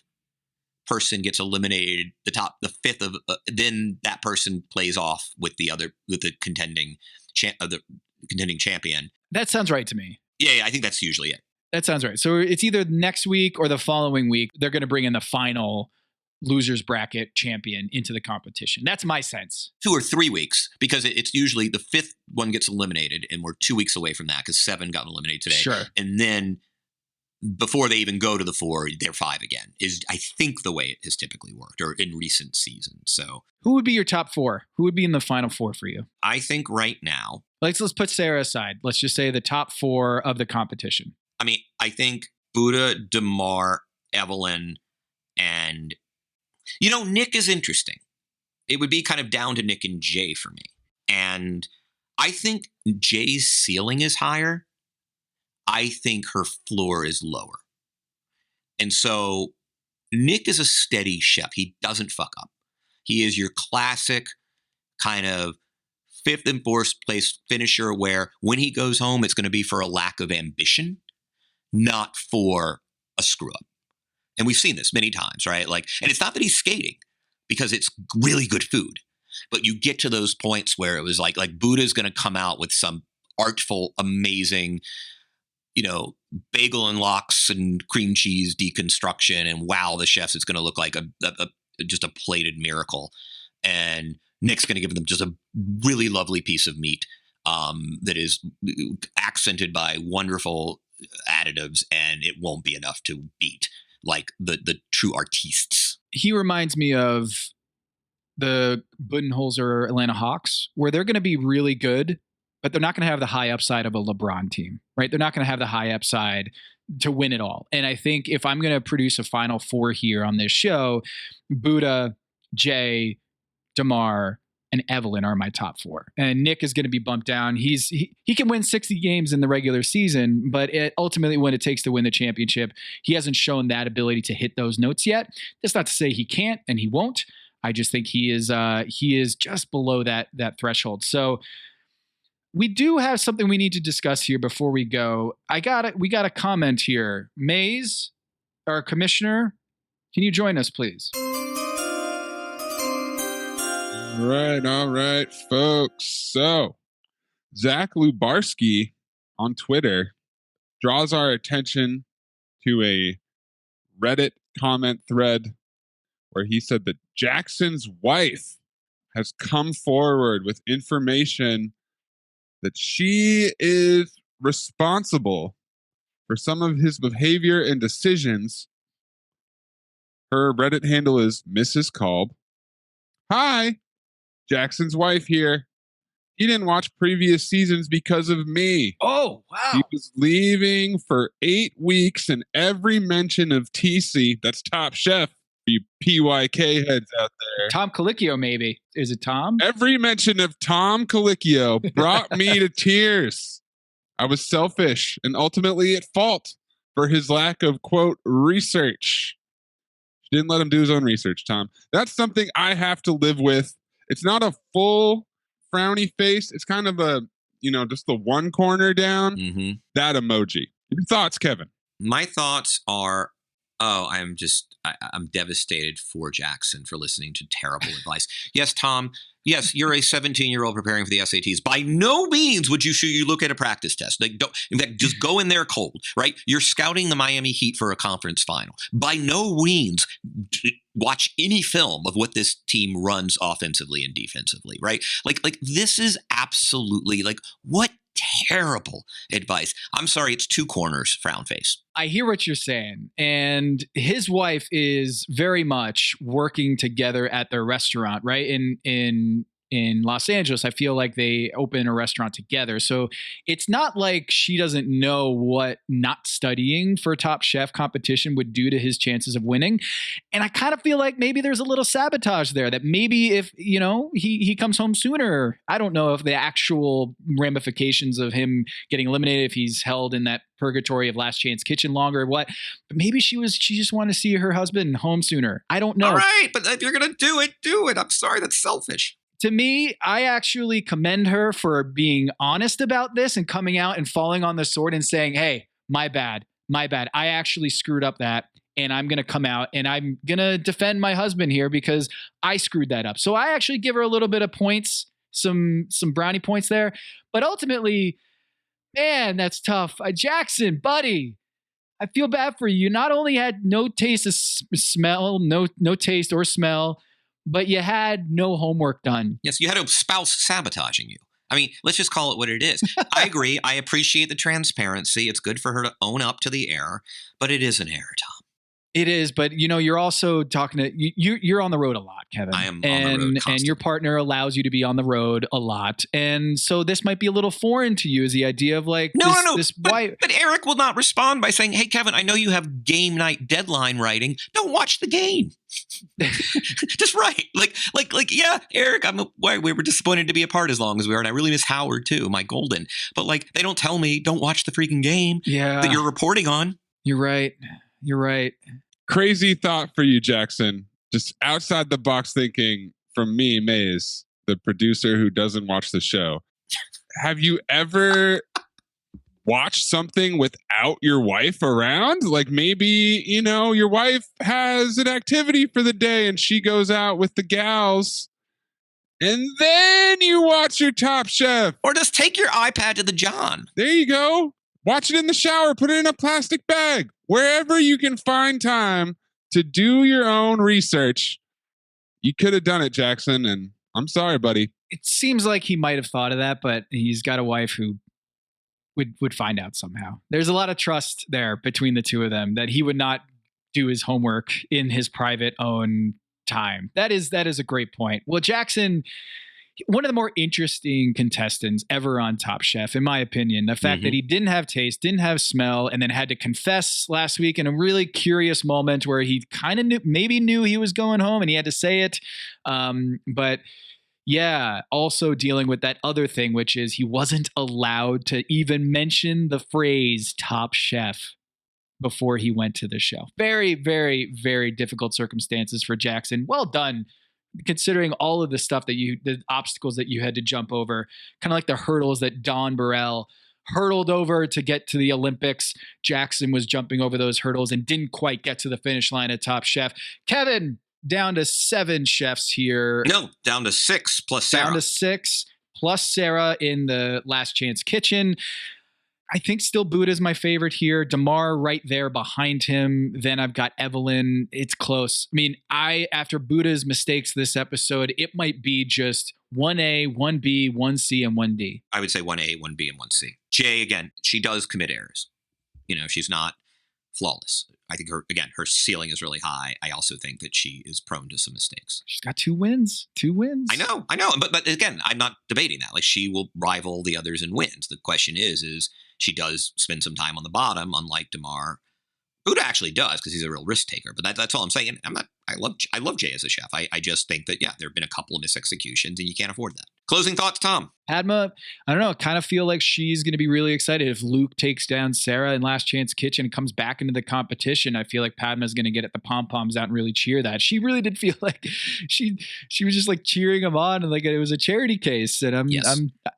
person gets eliminated, the fifth of, then that person plays off with the contending champion. That sounds right to me. Yeah, I think that's usually it. That sounds right. So it's either next week or the following week, they're going to bring in the final losers bracket champion into the competition. That's my sense. 2 or 3 weeks, because it's usually the fifth one gets eliminated, and we're 2 weeks away from that because 7 got eliminated today. Sure. And then before they even go to the 4, they're 5 again, is I think the way it has typically worked, or in recent seasons. So who would be your top 4? Who would be in the final 4 for you? I think right now, let's put Sarah aside. Let's just say the top 4 of the competition. I mean, I think Buddha, Damar, Evelyn, and, Nick is interesting. It would be kind of down to Nick and Jay for me. And I think Jay's ceiling is higher. I think her floor is lower. And so Nick is a steady chef. He doesn't fuck up. He is your classic kind of 5th and 4th place finisher where when he goes home, it's going to be for a lack of ambition, not for a screw up. And we've seen this many times, right? Like, and it's not that he's skating because it's really good food, but you get to those points where it was like Buddha's going to come out with some artful, amazing, bagel and lox and cream cheese deconstruction. And wow, the chefs, it's going to look like just a plated miracle. And Nick's going to give them just a really lovely piece of meat that is accented by wonderful additives, and it won't be enough to beat like the true artistes. He reminds me of the Budenholzer Atlanta Hawks, where they're going to be really good, but they're not going to have the high upside of a LeBron team, right? They're not going to have the high upside to win it all. And I think if I'm going to produce a final 4 here on this show, Buddha, Jay, Damar, and Evelyn are my top 4. And Nick is going to be bumped down. He can win 60 games in the regular season, but ultimately when it takes to win the championship, he hasn't shown that ability to hit those notes yet. That's not to say he can't and he won't. I just think he is just below that threshold. So we do have something we need to discuss here before we go. We got a comment here. Mays, our commissioner, can you join us, please? All right, folks. So, Zach Lubarski on Twitter draws our attention to a Reddit comment thread where he said that Jackson's wife has come forward with information that she is responsible for some of his behavior and decisions. Her Reddit handle is Mrs. Kolb. Hi, Jackson's wife here. He didn't watch previous seasons because of me. Oh, wow. He was leaving for 8 weeks, and every mention of TC, that's Top Chef, you PYK heads out there. Tom Colicchio, maybe. Is it Tom? Every mention of Tom Colicchio brought me to tears. I was selfish and ultimately at fault for his lack of, quote, research. She didn't let him do his own research, Tom. That's something I have to live with. It's not a full frowny face. It's kind of a, just the one corner down. Mm-hmm. That emoji. Your thoughts, Kevin? My thoughts are Oh, I'm devastated for Jackson for listening to terrible advice. Yes, Tom. Yes, you're a 17-year-old preparing for the SATs. By no means would you look at a practice test. Like, in fact, just go in there cold, right? You're scouting the Miami Heat for a conference final. By no means watch any film of what this team runs offensively and defensively, right? Like this is absolutely what terrible advice. I'm sorry, it's two corners, frown face. I hear what you're saying. And his wife is very much working together at their restaurant, right? In Los Angeles, I feel like they open a restaurant together. So it's not like she doesn't know what not studying for Top Chef competition would do to his chances of winning. And I kind of feel like maybe there's a little sabotage there, that maybe if, he comes home sooner, I don't know if the actual ramifications of him getting eliminated, if he's held in that purgatory of Last Chance Kitchen longer or what, but maybe she just wanted to see her husband home sooner. I don't know. All right, but if you're going to do it. I'm sorry, that's selfish. To me, I actually commend her for being honest about this and coming out and falling on the sword and saying, hey, my bad. I actually screwed up that, and I'm going to come out and I'm going to defend my husband here because I screwed that up. So I actually give her a little bit of points, some brownie points there. But ultimately, man, that's tough. Jackson, buddy, I feel bad for you. You not only had no taste of smell, no taste or smell, but you had no homework done. Yes, you had a spouse sabotaging you. I mean, let's just call it what it is. I agree. I appreciate the transparency. It's good for her to own up to the error, but it is an error, Tom. It is, but you're also talking to you're on the road a lot, Kevin. I am on the road constantly. And your partner allows you to be on the road a lot, and so this might be a little foreign to you. Is the idea of like no. But Eric will not respond by saying, "Hey, Kevin, I know you have game night deadline writing. Don't watch the game. Just write." Yeah, Eric, we were disappointed to be apart as long as we were, and I really miss Howard too, my golden. But they don't tell me don't watch the freaking game that you're reporting on. You're right. Crazy thought for you, Jackson. Just outside the box thinking from me, Maze, the producer who doesn't watch the show. Have you ever watched something without your wife around? Like maybe, your wife has an activity for the day and she goes out with the gals and then you watch your Top Chef. Or just take your iPad to the John. There you go. Watch it in the shower, put it in a plastic bag. Wherever you can find time to do your own research. You could have done it, Jackson, and I'm sorry, buddy. It seems like he might have thought of that, but he's got a wife who would find out somehow. There's a lot of trust there between the two of them that he would not do his homework in his private own time. That is a great point. Well, Jackson, one of the more interesting contestants ever on Top Chef, in my opinion. The fact that he didn't have taste, didn't have smell, and then had to confess last week in a really curious moment where he kind of knew he was going home and he had to say it. But yeah, also dealing with that other thing, which is he wasn't allowed to even mention the phrase Top Chef before he went to the show. Very, very, very difficult circumstances for Jackson. Well done. Considering all of the stuff the obstacles that you had to jump over, kind of like the hurdles that Don Burrell hurdled over to get to the Olympics. Jackson was jumping over those hurdles and didn't quite get to the finish line at Top Chef. Kevin, down to 7 chefs here. No, down to 6 plus Sarah. Down to 6 plus Sarah in the Last Chance Kitchen. I think still Buddha's my favorite here. Damar right there behind him. Then I've got Evelyn. It's close. I mean, after Buddha's mistakes this episode, it might be just 1A, 1B, 1C, and 1D. I would say 1A, 1B, and 1C. Jay, again, she does commit errors. She's not flawless. I think her ceiling is really high. I also think that she is prone to some mistakes. She's got 2 wins. 2 wins. I know. But again, I'm not debating that. Like, she will rival the others in wins. The question is she does spend some time on the bottom, unlike Damar. Buddha actually does because he's a real risk taker. But that's all I'm saying. I love Jay as a chef. I just think that, there have been a couple of misexecutions and you can't afford that. Closing thoughts, Tom. Padma, I don't know, kind of feel like she's going to be really excited if Luke takes down Sarah in Last Chance Kitchen and comes back into the competition. I feel like Padma's going to get at the pom-poms out and really cheer that. She really did feel like she was just like cheering him on and like it was a charity case. And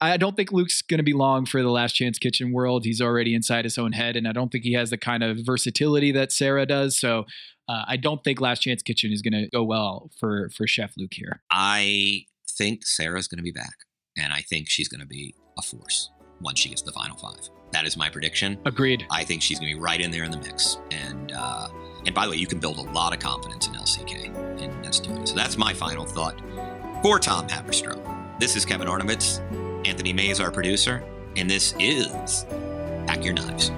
I don't think Luke's going to be long for the Last Chance Kitchen world. He's already inside his own head, and I don't think he has the kind of versatility that Sarah does. So I don't think Last Chance Kitchen is going to go well for Chef Luke here. I think Sarah's going to be back. And I think she's going to be a force once she gets to the final 5. That is my prediction. Agreed. I think she's going to be right in there in the mix. And by the way, you can build a lot of confidence in LCK, and that's doing it. So that's my final thought for Tom Haberstroh. This is Kevin Ornaments, Anthony Mays, our producer, and this is Pack Your Knives.